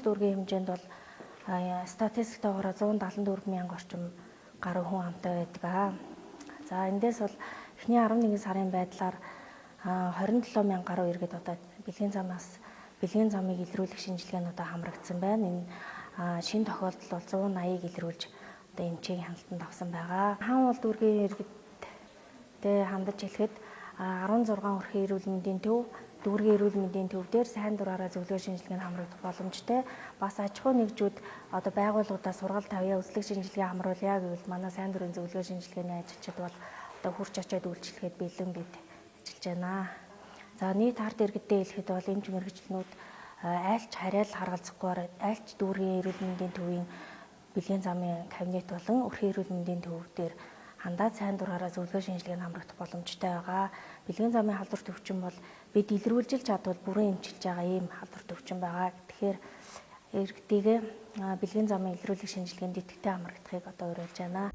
дүүргийн хэмжээнд бол статистиктойгоор 174 мянга орчим гаруй хүн амтай байдаг. За эндээс бол эхний 11 сарын байдлаар 27 мянга гаруй иргэд одоо бэлгийн замыг илрүүлэх шинжилгээнүүдээ хамрагдсан байна. Энэ шинэ тохиолдол бол 180-ыг илрүүлж одоо эмчийн хяналтанд авсан байгаа. Хаан уул дүүргийн иргэдтэй хандаж хэлэхэд 16 өрхийн эрүүл мэндийн төв, дүүргийн эрүүл мэндийн төв дээр сайн дураараа зөвлөгөө шинжилгээнд хамрагдах боломжтой. Бас аж ахуй нэгжүүд одоо байгууллагуудаас сургалт авъя, үзлэг шинжилгээ хамруулъя гэвэл манай сайн дурын зөвлөгөө шинжилгээний ажилчид бол одоо хурж очиод үйлчлэхэд бэлэн бид ажиллаж байна. За нийт ард иргэдтэй хэлэхэд бол эмч мэргэжлэнүүд айлч харьяал харгалзахгүйгээр айлч дүүргийн эрүүл мэндийн төвийн бэлгийн замын кабинет болон өрхийн эрүүл мэндийн төв дээр хандаад сайн дураараа зөвлөгөө шинжилгээнд хамрагдах боломжтой байгаа. Бэлгийн замын халдвар төвчин бол бид илрүүлж чадвал бүрэн эмчилж байгаа ийм халдвар төвчин байгаа. Тэгэхээр иргэдийгээ бэлгийн замын илрүүлэх шинжилгээнд идэвхтэй хамрагдахыг одоо уриалж байна.